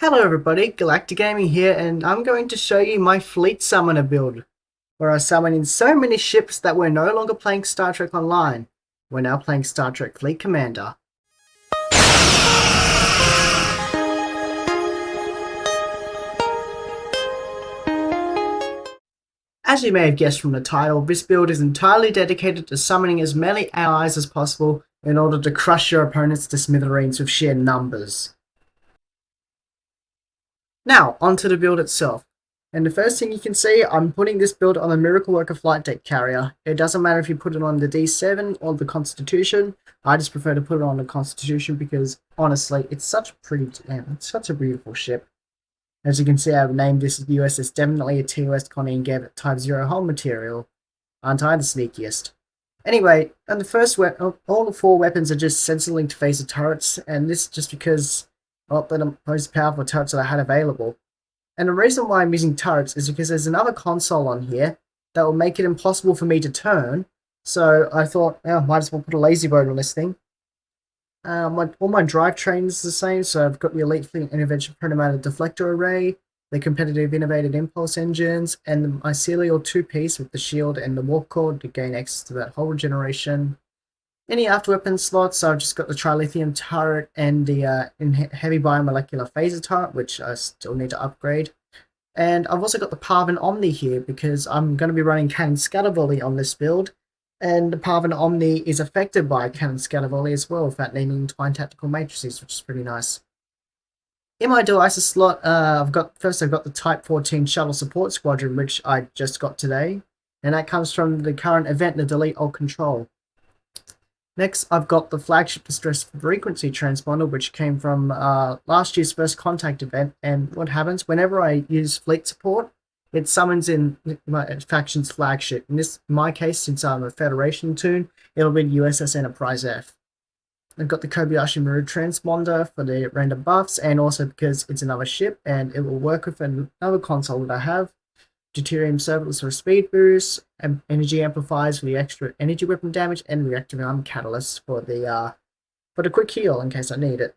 Hello everybody, Galactic Gaming here, and I'm going to show you my Fleet Summoner build, where I summon in so many ships that we're no longer playing Star Trek Online. We're now playing Star Trek Fleet Commander. As you may have guessed from the title, this build is entirely dedicated to summoning as many allies as possible in order to crush your opponents to smithereens with sheer numbers. Now, onto the build itself. And the first thing you can see, I'm putting this build on the Miracle Worker Flight Deck Carrier. It doesn't matter if you put it on the D7 or the Constitution. I just prefer to put it on the Constitution because, honestly, it's such a it's such a beautiful ship. As you can see, I've named this USS definitely a TOS Connie and gave it Type 0 hull material. Aren't I the sneakiest? Anyway, and the first all the four weapons are just sensor-linked phaser turrets, and this is just because, well, they're the most powerful turrets that I had available. And the reason why I'm using turrets is because there's another console on here that will make it impossible for me to turn. So I thought, oh, might as well put a lazy boat on this thing. All my drivetrains is the same, so I've got the Elite Fleet Intervention Protomatter Deflector Array, the Competitive Innovated Impulse Engines, and the Mycelial two-piece with the shield and the warp core to gain access to that whole regeneration. Any after-weapon slots, so I've just got the Trilithium turret and the Heavy Biomolecular Phaser turret, which I still need to upgrade. And I've also got the Parvin Omni here, because I'm going to be running Cannon Scatter Volley on this build. And the Parvin Omni is affected by Cannon Scatter Volley as well, with that naming Twine Tactical Matrices, which is pretty nice. In my dual ISA slot, I've got the Type 14 Shuttle Support Squadron, which I just got today. And that comes from the current event, the Delete All Control. Next, I've got the Flagship Distress Frequency Transponder, which came from last year's First Contact event. And what happens, whenever I use fleet support, it summons in my faction's flagship. In my case, since I'm a Federation toon, it'll be USS Enterprise F. I've got the Kobayashi Maru Transponder for the random buffs, and also because it's another ship, and it will work with another console that I have. Deuterium Servants for speed boost, and energy amplifiers for the extra energy weapon damage, and reactive arm catalyst for the quick heal in case I need it.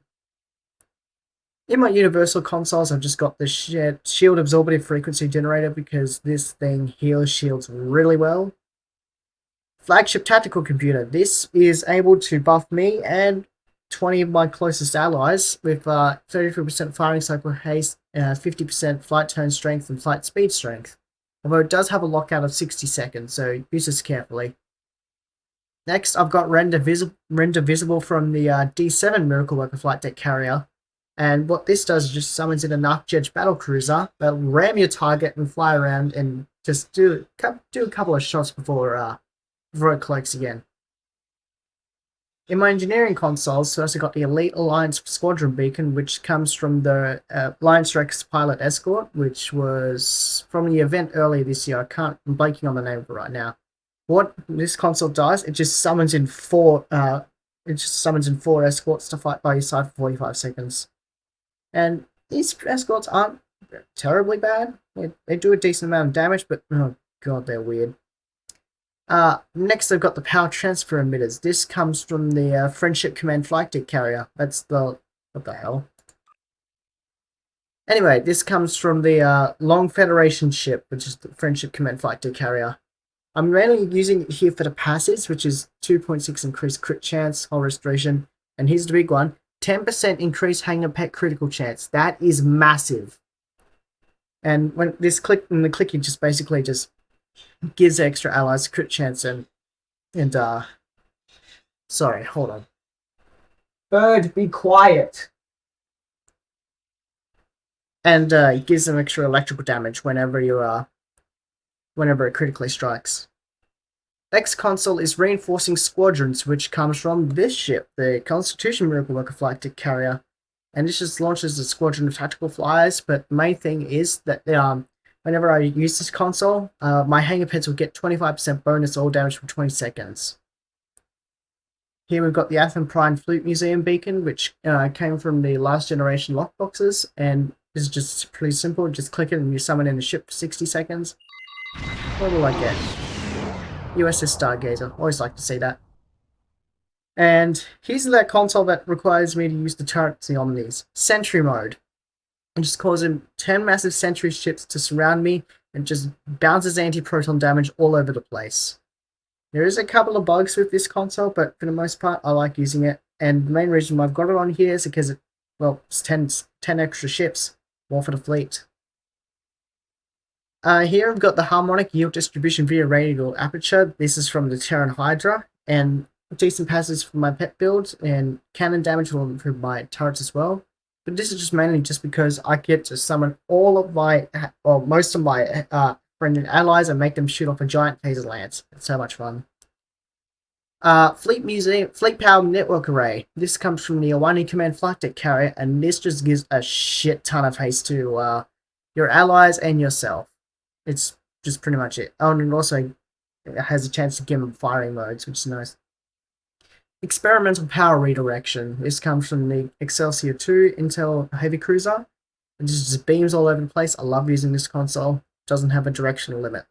In my universal consoles, I've just got the shield absorptive frequency generator because this thing heals shields really well. Flagship tactical computer. This is able to buff me and 20 of my closest allies with 33% firing cycle haste, 50% flight turn strength, and flight speed strength. Although it does have a lockout of 60 seconds, so use this carefully. Next, I've got Render Visible from the D7 Miracle Worker Flight Deck Carrier. And what this does is just summons in a Narc battle cruiser that'll ram your target and fly around and just do a couple of shots before it collects again. In my engineering consoles, first I got the Elite Alliance Squadron Beacon, which comes from the Alliance Rex Pilot Escort, which was from the event earlier this year. I'm blanking on the name of it right now. What this console does, it just summons in four escorts to fight by your side for 45 seconds. And these escorts aren't terribly bad. They do a decent amount of damage, but oh god, they're weird. Next, I've got the Power Transfer Emitters. This comes from the Friendship Command Flight Deck Carrier. That's the... what the hell? Anyway, this comes from the Long Federation ship, which is the Friendship Command Flight Deck Carrier. I'm mainly using it here for the passives, which is 2.6 increased crit chance, hull restoration, and here's the big one, 10% increased Hangar Pet critical chance. That is massive. And when the clicking just basically just gives extra allies crit chance and sorry, hold on. Bird, be quiet. And it gives them extra electrical damage whenever it critically strikes. Next console is Reinforcing Squadrons, which comes from this ship, the Constitution Miracle Worker Flight Deck Carrier. And this just launches a squadron of tactical flyers, but the main thing is that whenever I use this console, my Hangar Pets will get 25% bonus all damage for 20 seconds. Here we've got the Athen Prime Flute Museum Beacon, which came from the last generation lockboxes, and this is just pretty simple. Just click it and you summon in the ship for 60 seconds. What will I get? USS Stargazer. Always like to see that. And here's that console that requires me to use the turrets, the Omnis. Sentry mode. and just causing 10 massive sentry ships to surround me and just bounces anti-proton damage all over the place. There is a couple of bugs with this console, but for the most part, I like using it. And the main reason why I've got it on here is because it's 10 extra ships, more for the fleet. Here I've got the harmonic yield distribution via radial aperture. This is from the Terran Hydra, and decent passes for my pet build, and cannon damage will improve my turrets as well. But this is just mainly just because I get to summon all of my, well, most of my friendly allies and make them shoot off a giant phaser lance. It's so much fun. Fleet Power Network Array. This comes from the Awani Command Flight Deck Carrier, and this just gives a shit ton of haste to your allies and yourself. It's just pretty much it. Oh, and it also has a chance to give them firing modes, which is nice. Experimental Power Redirection. This comes from the Excelsior 2 Intel Heavy Cruiser. It just beams all over the place. I love using this console. It doesn't have a directional limit.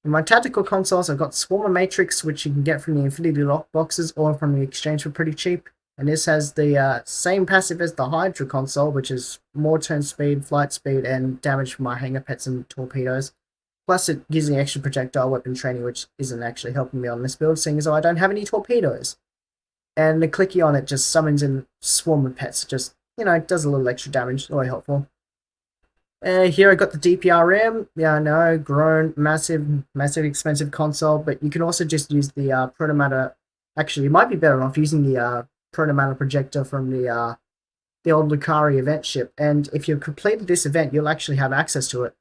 In my tactical consoles, I've got Swarmer Matrix, which you can get from the Infinity Lock boxes or from the exchange for pretty cheap. And this has the same passive as the Hydra console, which is more turn speed, flight speed, and damage from my hanger pets and torpedoes. Plus, it gives me extra projectile weapon training, which isn't actually helping me on this build, seeing as I don't have any torpedoes. And the clicky on it just summons in Swarm of Pets, just, it does a little extra damage, very helpful. Here I got the DPRM, yeah I know, grown, massive expensive console, but you can also just use the Protomatter. Actually, you might be better off using the Protomatter projector from the old Lucari event ship, and if you've completed this event, you'll actually have access to it.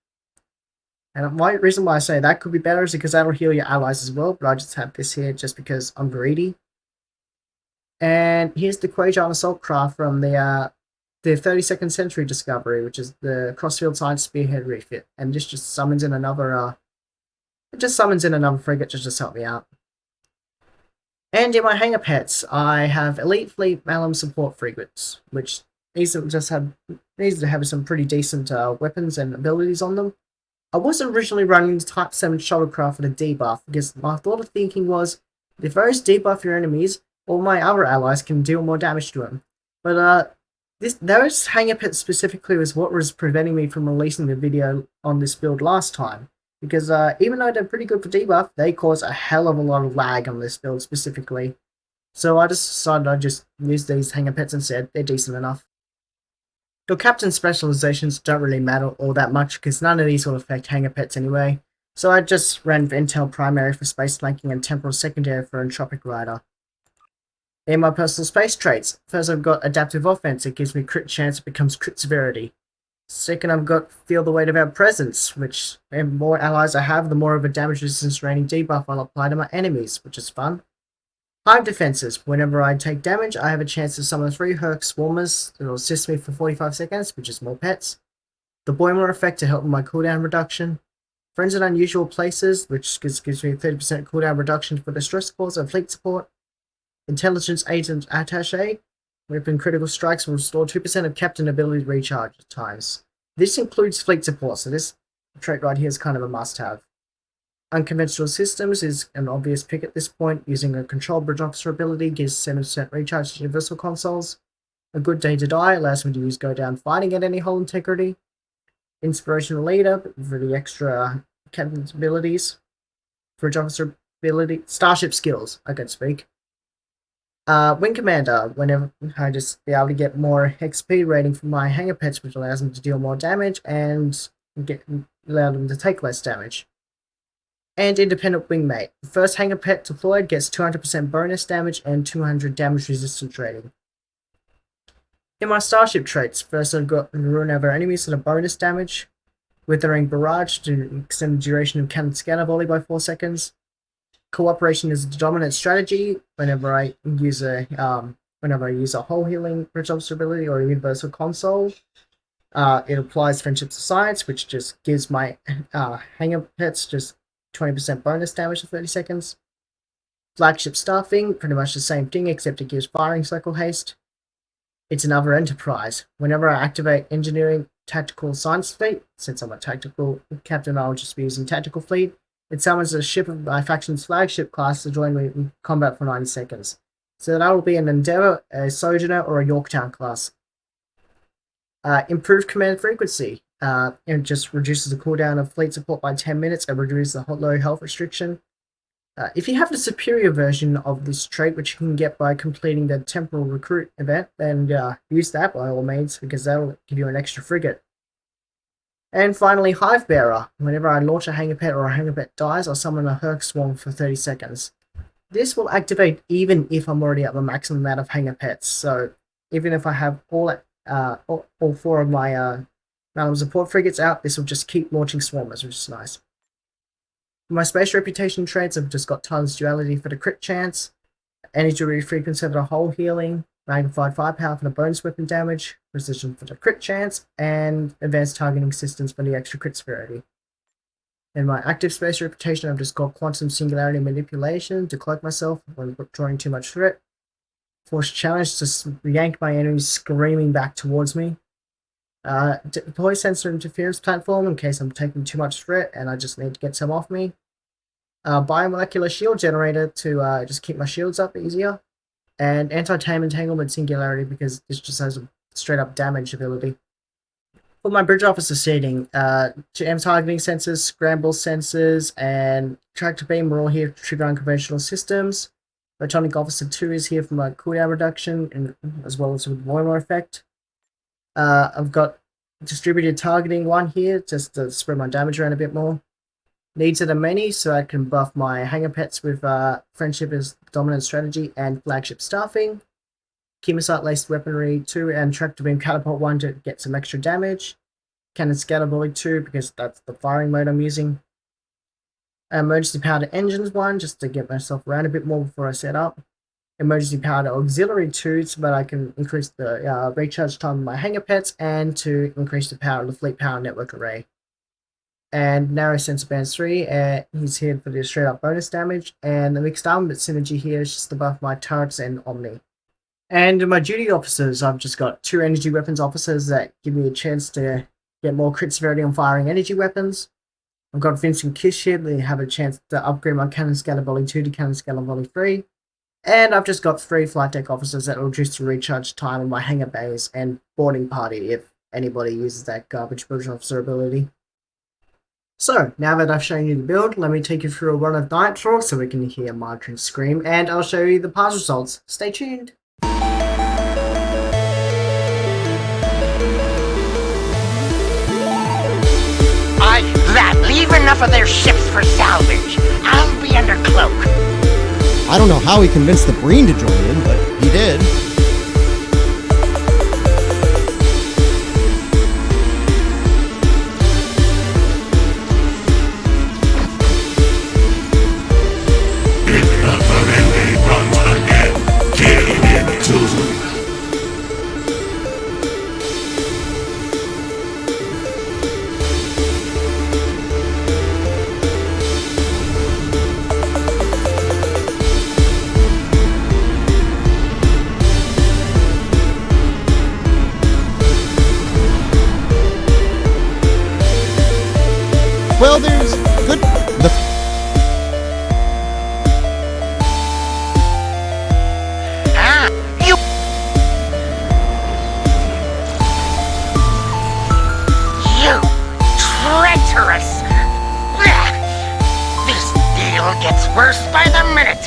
And my reason why I say that could be better is because that'll heal your allies as well, but I just have this here just because I'm greedy. And here's the Quajan Assault Craft from the 32nd Century Discovery, which is the Crossfield Science Spearhead refit. And this just summons in another frigate to just help me out. And in my hanger pets, I have Elite Fleet Malum Support Frigates, which needs to have some pretty decent weapons and abilities on them. I was originally running the Type 7 shuttlecraft for the debuff, because my thought of thinking was, if those debuff your enemies, all my other allies can deal more damage to them. But those hanger pets specifically was what was preventing me from releasing the video on this build last time. Because even though they're pretty good for debuff, they cause a hell of a lot of lag on this build specifically. So I just decided I'd just use these hanger pets instead. They're decent enough. Your captain specializations don't really matter all that much because none of these will affect hanger pets anyway, so I just ran Intel Primary for space flanking and Temporal Secondary for Entropic Rider. In my personal space traits, first I've got Adaptive Offense, it gives me crit chance, it becomes crit severity. Second I've got Feel the Weight of Our Presence, which the more allies I have, the more of a damage resistance rating debuff I'll apply to my enemies, which is fun. Hive defenses. Whenever I take damage, I have a chance to summon 3 Herc Swarmers that will assist me for 45 seconds, which is more pets. The Boimer effect to help with my cooldown reduction. Friends in Unusual Places, which gives me 30% cooldown reduction for Distress Calls and Fleet Support. Intelligence Agent Attaché. Weapon Critical Strikes will restore 2% of Captain ability recharge times. This includes Fleet Support, so this trait right here is kind of a must-have. Unconventional Systems is an obvious pick at this point. Using a Control Bridge Officer ability gives 7% recharge to Universal Consoles. A Good Day to Die allows me to use Go Down Fighting at any hull integrity. Inspirational Leader for the extra captain's abilities. Bridge Officer ability. Starship Skills, I can speak. Wing Commander, whenever I just be able to get more XP rating from my hanger pets, which allows them to deal more damage and allow them to take less damage. And Independent Wingmate. The first hanger pet deployed gets 200% bonus damage and 200 damage resistance rating. In my Starship traits, first I've got Ruin Over Enemies at a bonus damage, Withering Barrage to extend the duration of Cannon Scatter Volley by 4 seconds. Cooperation is the dominant strategy whenever I use a hull healing bridge officer ability or a universal console. It applies Friendship to Science, which just gives my hanger pets just 20% bonus damage for 30 seconds. Flagship Staffing, pretty much the same thing except it gives firing cycle haste. It's another Enterprise. Whenever I activate Engineering Tactical Science Fleet, since I'm a tactical captain I'll just be using Tactical Fleet, it summons a ship of my faction's flagship class to join me in combat for 90 seconds. So that will be an Endeavour, a Sojourner, or a Yorktown class. Improved command frequency. It just reduces the cooldown of fleet support by 10 minutes and reduces the low health restriction. If you have the superior version of this trait, which you can get by completing the temporal recruit event, then use that by all means, because that'll give you an extra frigate. And finally, Hive Bearer. Whenever I launch a Hanger Pet or a Hanger Pet dies, I'll summon a Herc Swarm for 30 seconds. This will activate even if I'm already at the maximum amount of Hanger Pets, so even if I have all 4 of my support frigates out, this will just keep launching swarmers, which is nice. For my space reputation traits, I've just got Tireless Duality for the crit chance, Energy Frequency for the hull healing, Magnified Firepower for the bonus weapon damage, Precision for the crit chance, and Advanced Targeting Systems for the extra crit severity. In my active space reputation, I've just got Quantum Singularity Manipulation to cloak myself when drawing too much threat, Force Challenge to yank my enemies screaming back towards me, Deploy Sensor Interference Platform in case I'm taking too much threat and I just need to get some off me, Biomolecular Shield Generator to just keep my shields up easier, and Anti-Tame Entanglement Singularity because this just has a straight up damage ability. For my Bridge Officer seating, GM Targeting Sensors, Scramble Sensors, and Tractor Beam are all here to trigger unconventional systems. Photonic Officer 2 is here for my cooldown reduction, and as well as with Warmer effect. I've got Distributed Targeting 1 here, just to spread my damage around a bit more. Needs of the Many, so I can buff my Hanger Pets with Friendship as Dominant Strategy and Flagship Staffing. Chemosite Laced Weaponry 2 and Tractor Beam Catapult 1 to get some extra damage. Cannon Scatter Volley 2 because that's the firing mode I'm using. Emergency Powered Engines 1 just to get myself around a bit more before I set up. Emergency Powered Auxiliary 2 so that I can increase the recharge time of my Hanger Pets and to increase the power of the Fleet Power Network Array. And Narrow Sensor Bands 3, he's here for the straight up bonus damage. And the Mixed Armament Synergy here is just to buff my turrets and Omni. And in my duty officers, I've just got 2 energy weapons officers that give me a chance to get more crit severity on firing energy weapons. I've got Vincent Kish here, they have a chance to upgrade my Cannon Scatter Volley 2 to Cannon Scatter Volley 3. And I've just got 3 flight deck officers that will reduce the recharge time of my hangar bays and boarding party if anybody uses that garbage bridge officer ability. So, now that I've shown you the build, let me take you through a run of Nitro so we can hear Margarine scream, and I'll show you the pass results. Stay tuned! Leave enough of their ships for salvage. I'll be under cloak. I don't know how he convinced the Breen to join in, but he did. Well, there's good... You... You treacherous! This deal gets worse by the minute!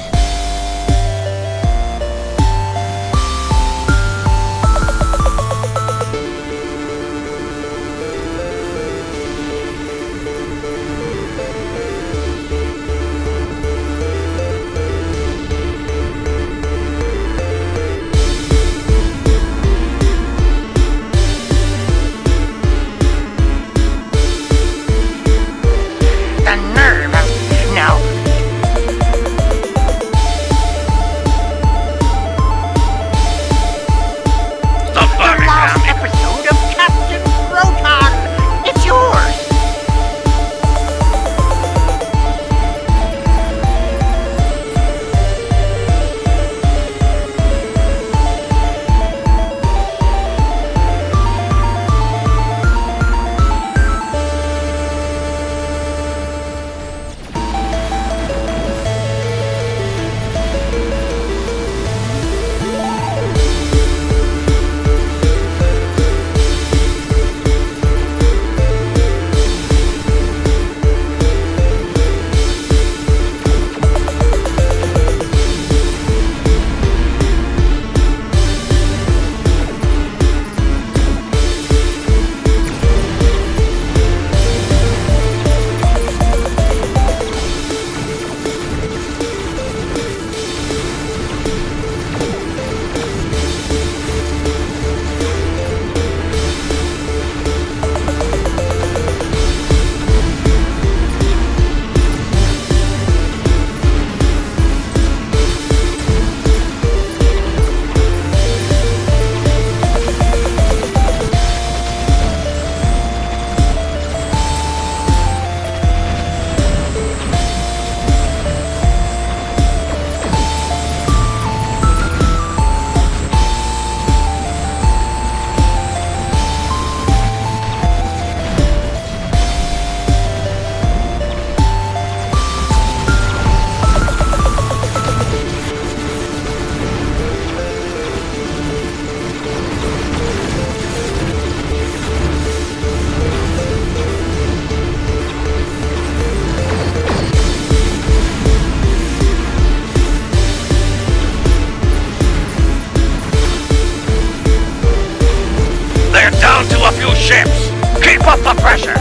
They're down to a few ships. Keep up the pressure.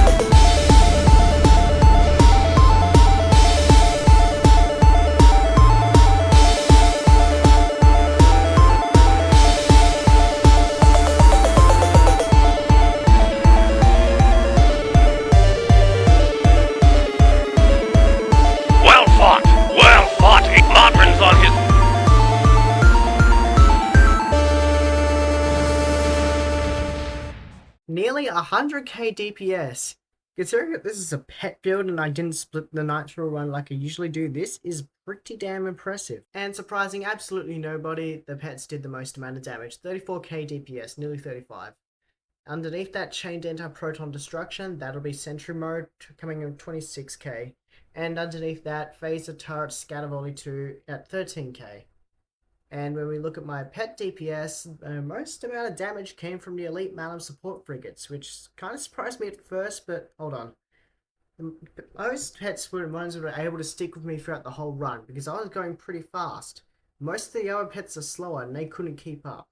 Well fought. Well fought. Modron's on his... Nearly 100k DPS. Considering that this is a pet build and I didn't split the nitro run like I usually do, this is pretty damn impressive. And surprising absolutely nobody, the pets did the most amount of damage. 34k DPS, nearly 35. Underneath that, Chained Anti-Proton Destruction, that'll be Sentry Mode, coming in 26k. And underneath that, Phaser Turret Scatter Volley 2 at 13k. And when we look at my pet DPS, most amount of damage came from the Elite Malum Support Frigates, which kind of surprised me at first, but hold on. Most pets were the ones that were able to stick with me throughout the whole run, because I was going pretty fast. Most of the other pets are slower, and they couldn't keep up.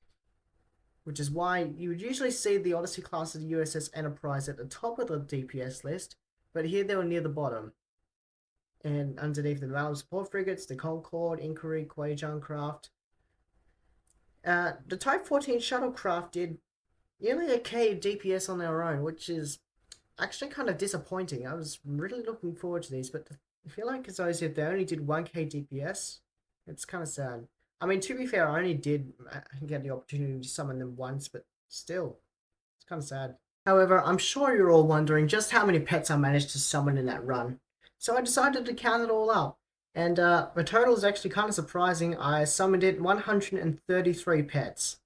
Which is why you would usually see the Odyssey class of the USS Enterprise at the top of the DPS list, but here they were near the bottom. And underneath the Malum Support Frigates, the Concord, Inquiry, Quajan Craft. The Type 14 shuttlecraft did nearly a K DPS on their own, which is actually kind of disappointing. I was really looking forward to these, but I feel like as I said, they only did 1k DPS. It's kind of sad. I mean, to be fair, I only did get the opportunity to summon them once, but still, it's kind of sad. However, I'm sure you're all wondering just how many pets I managed to summon in that run. So I decided to count it all up. And the total is actually kind of surprising. I summoned it 133 pets,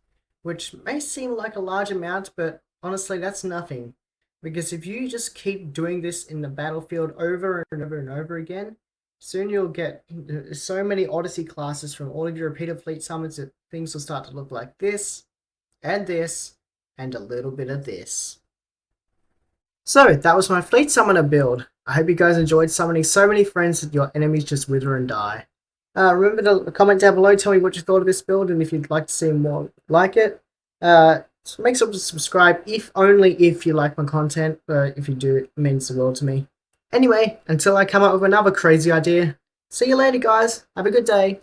which may seem like a large amount, but honestly that's nothing. Because if you just keep doing this in the battlefield over and over and over again, soon you'll get so many Odyssey classes from all of your repeated fleet summons that things will start to look like this, and a little bit of this. So, that was my Fleet Summoner build. I hope you guys enjoyed summoning so many friends that your enemies just wither and die. Remember to comment down below, tell me what you thought of this build, and if you'd like to see more like it. So make sure to subscribe, if only if you like my content, but if you do, it means the world to me. Anyway, until I come up with another crazy idea, see you later guys, have a good day.